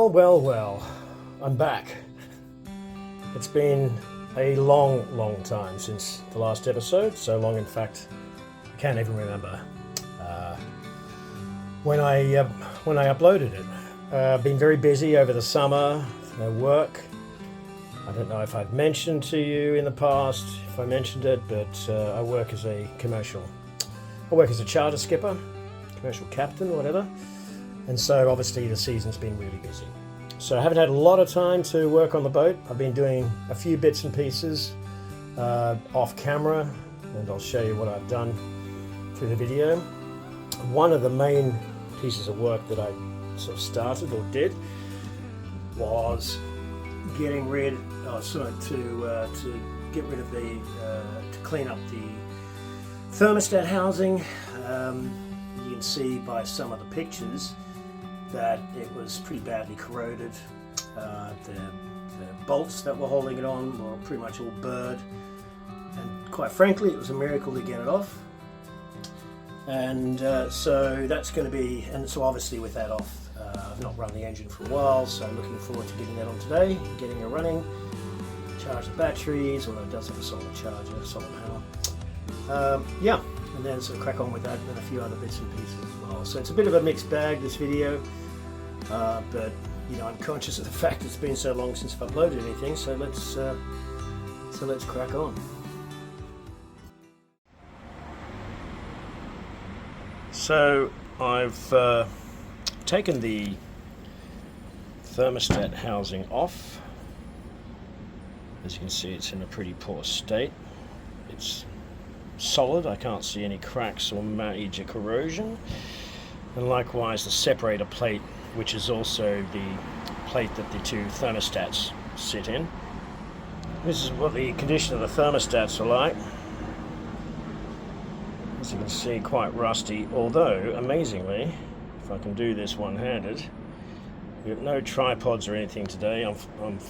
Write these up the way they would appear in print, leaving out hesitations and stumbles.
Well, I'm back. It's been a long time since the last episode, so long in fact I can't even remember when I uploaded it. I've been very busy over the summer, no work. I don't know if I've mentioned to you in the past, if I mentioned it, but I work as a charter skipper, commercial captain, whatever. And so obviously the season's been really busy. So I haven't had a lot of time to work on the boat. I've been doing a few bits and pieces off camera, and I'll show you what I've done through the video. One of the main pieces of work that I sort of started or did was getting rid to get rid of the to clean up the thermostat housing. You can see by some of the pictures that it was pretty badly corroded. The bolts that were holding it on were pretty much all burred, and quite frankly it was a miracle to get it off. And so that's going to be, and so obviously with that off, I've not run the engine for a while, so I'm looking forward to getting that on today, getting it running, charge the batteries, although it does have a solar charger, solar panel. Yeah, and then sort of crack on with that and a few other bits and pieces as well. So it's a bit of a mixed bag, this video, but you know, I'm conscious of the fact it's been so long since I've uploaded anything, so let's crack on. So I've taken the thermostat housing off. As you can see, it's in a pretty poor state. It's solid, I can't see any cracks or major corrosion. And likewise the separator plate, which is also the plate that the two thermostats sit in. This is what the condition of the thermostats are like. As you can see, quite rusty, although amazingly, if I can do this one-handed, we've got no tripods or anything today. I'm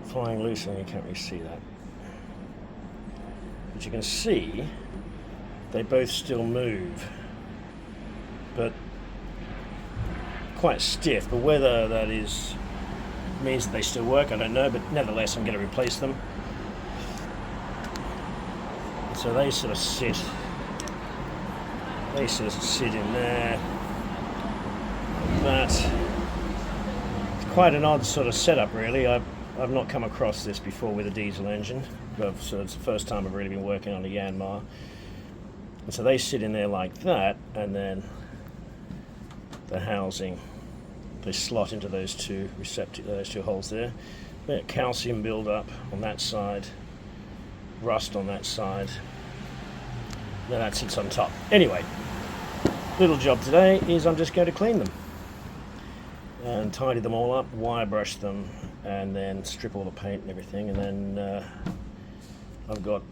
flying loose and you can't really see that. But you can see they both still move, but quite stiff. But whether that means that they still work, I don't know, but nevertheless I'm going to replace them. So they sort of sit in there like that. It's quite an odd sort of setup, really. I've not come across this before with a diesel engine, so it's the first time I've really been working on a Yanmar. And so they sit in there like that, and then the housing, they slot into those two holes there. Calcium build-up on that side, rust on that side, then that sits on top. Anyway, little job today is I'm just going to clean them and tidy them all up, wire brush them, and then strip all the paint and everything. And then I've got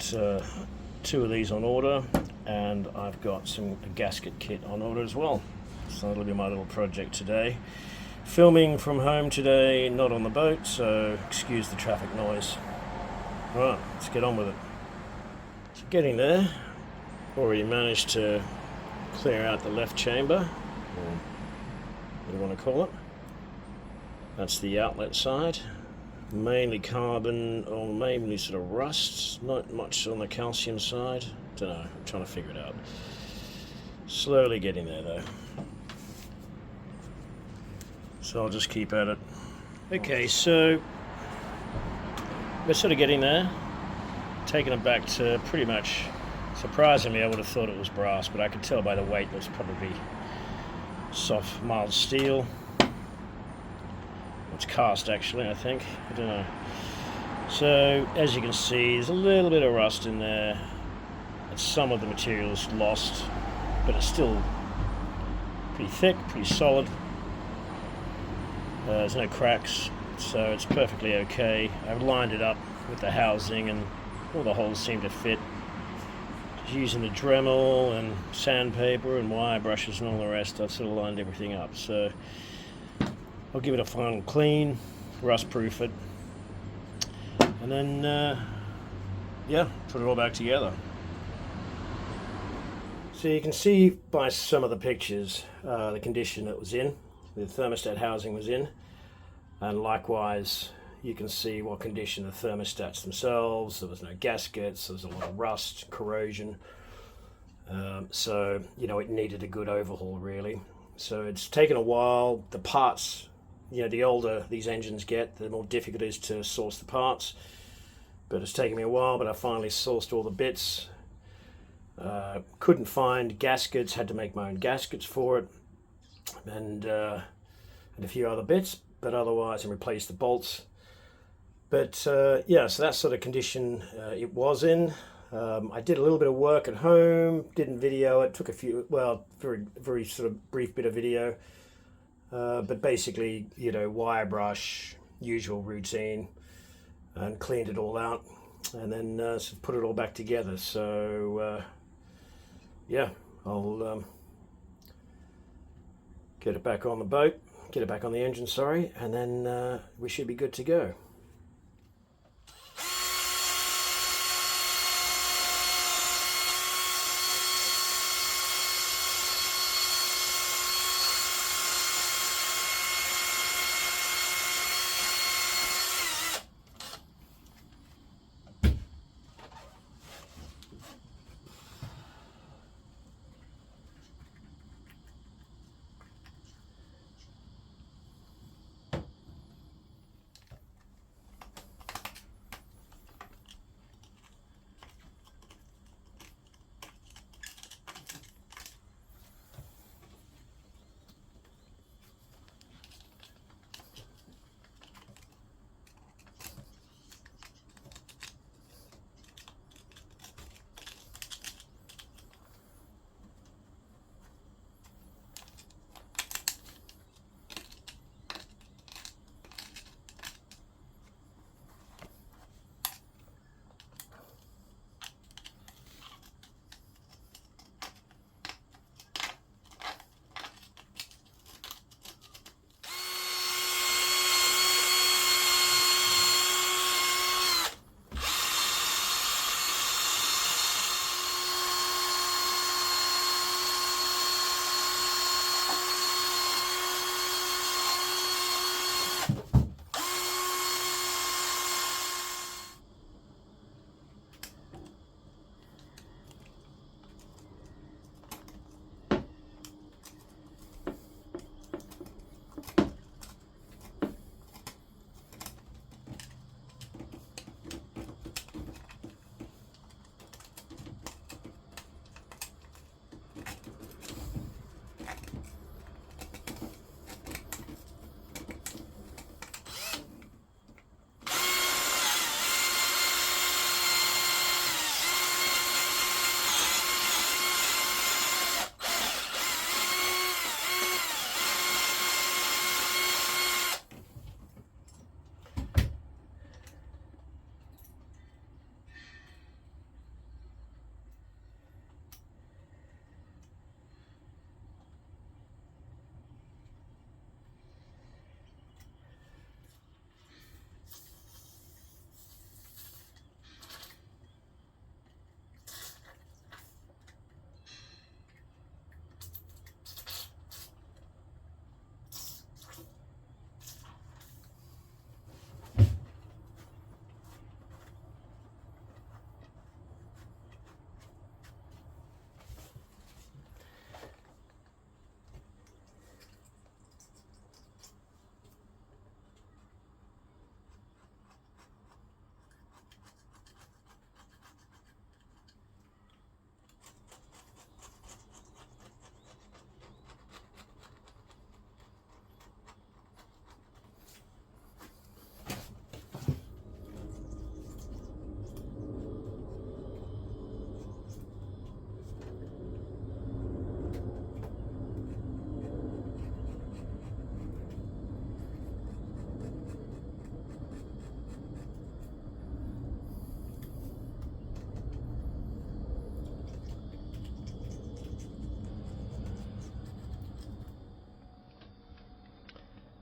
two of these on order, and I've got a gasket kit on order as well. So that'll be my little project today. Filming from home today, not on the boat, so excuse the traffic noise. Right, let's get on with it. So getting there, already managed to clear out the left chamber, or what do you want to call it. That's the outlet side. Mainly carbon, or mainly sort of rust, not much on the calcium side. Don't know, I'm trying to figure it out. Slowly getting there though. So I'll just keep at it. Okay, so we're sort of getting there. Taking it back to pretty much, surprisingly I would have thought it was brass, but I could tell by the weight it was probably soft, mild steel. It's cast actually, I think. I don't know. So as you can see, there's a little bit of rust in there. And some of the material is lost, but it's still pretty thick, pretty solid. There's no cracks, so it's perfectly okay. I've lined it up with the housing and all the holes seem to fit. Just using the Dremel and sandpaper and wire brushes and all the rest, I've sort of lined everything up. So I'll give it a final clean, rust proof it, and then yeah, put it all back together. So you can see by some of the pictures the condition it was in. the thermostat housing was in, and likewise you can see what condition the thermostats themselves. There was no gaskets, there was a lot of rust, corrosion, so you know, it needed a good overhaul really. So it's taken a while. The parts, you know, the older these engines get, the more difficult it is to source the parts, but it's taken me a while, but I finally sourced all the bits. Couldn't find gaskets, had to make my own gaskets for it, and a few other bits, but otherwise, and replaced the bolts. But yeah, so that sort of condition it was in. I did a little bit of work at home, didn't video it, took a few, well, very sort of brief bit of video, but basically, you know, wire brush, usual routine, and cleaned it all out, and then sort of put it all back together. So yeah, I'll get it back on the boat, get it back on the engine, sorry, and then we should be good to go.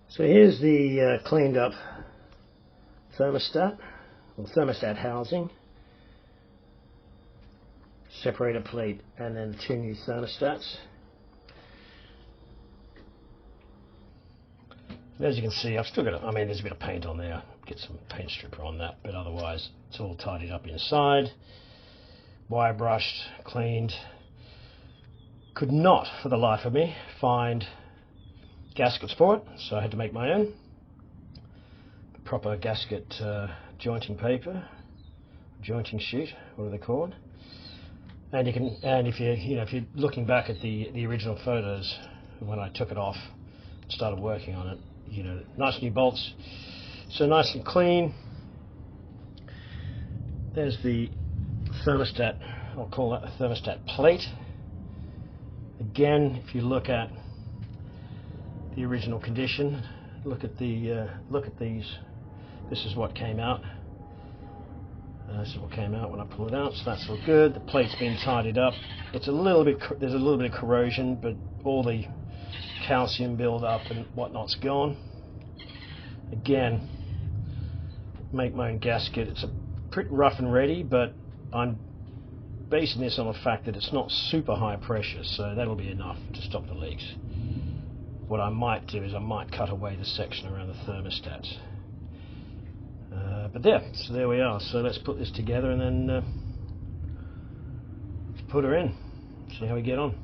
So here's the cleaned up thermostat, or thermostat housing, separator plate, and then two new thermostats. as you can see, I've still got, I mean, there's a bit of paint on there. Get some paint stripper on that, but otherwise it's all tidied up inside. Wire brushed, cleaned. Could not, for the life of me, find gaskets for it, so I had to make my own. Proper gasket jointing paper, jointing sheet, what are they called? And you can, and if you're looking back at the original photos when I took it off, started working on it, nice new bolts, so nice and clean. There's the thermostat, I'll call that the thermostat plate. Again, if you look at the original condition, look at these. This is what came out. This is what came out when I pulled it out, so that's all good. The plate's been tidied up. It's a little bit, there's a little bit of corrosion, but all the calcium build-up and whatnot's gone. Again, make my own gasket. It's a pretty rough and ready, but I'm basing this on the fact that it's not super high pressure, so that'll be enough to stop the leaks. What I might do is I might cut away the section around the thermostats. But so there we are. So let's put this together and then put her in. See how we get on.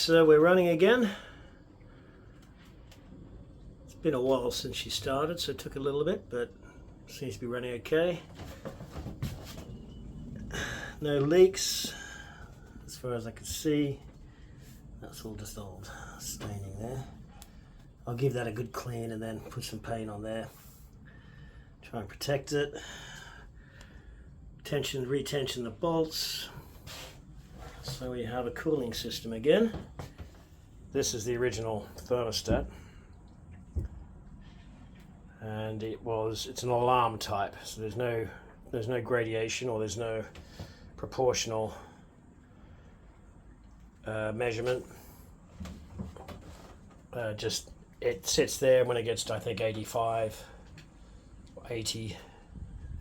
so we're running again. It's been a while since she started, so it took a little bit, but seems to be running okay. No leaks as far as I can see. That's all just old staining there. I'll give that a good clean and then put some paint on there. Try and protect it. Retension the bolts. So we have a cooling system again. This is the original thermostat. And it's an alarm type, so there's no gradation, or there's no proportional measurement. Just it sits there. When it gets to, I think, 85 or 80, it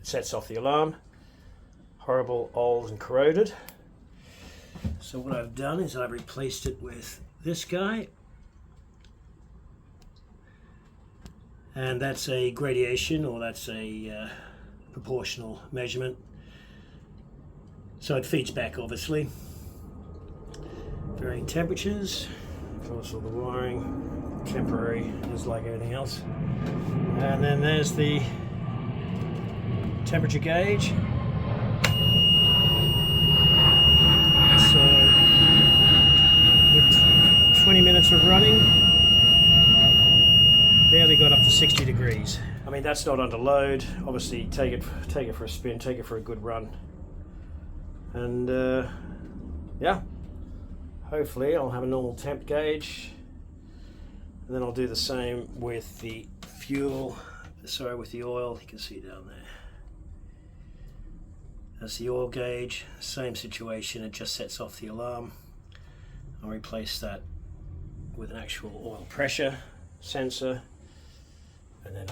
sets off the alarm. Horrible, old and corroded. So what I've done is I've replaced it with this guy, and that's a gradation, or that's a proportional measurement. So it feeds back, obviously. Varying temperatures. Of course, all the wiring, temporary, just like everything else. And then there's the temperature gauge. So with 20 minutes of running, barely got up to 60 degrees. I mean, that's not under load. Obviously, take it for a spin, take it for a good run, and yeah, hopefully I'll have a normal temp gauge, and then I'll do the same with the fuel. Sorry, with the oil. You can see down there. That's the oil gauge. Same situation. It just sets off the alarm. I'll replace that with an actual oil pressure sensor, and then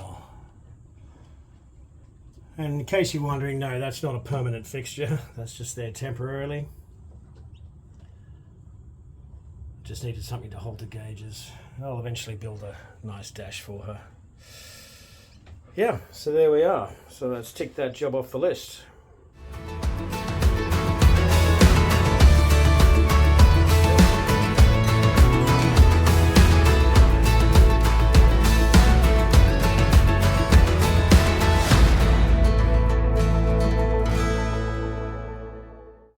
and in case you're wondering, no, that's not a permanent fixture. That's just there temporarily. Just needed something to hold the gauges. I'll eventually build a nice dash for her. Yeah, so there we are. So let's tick that job off the list.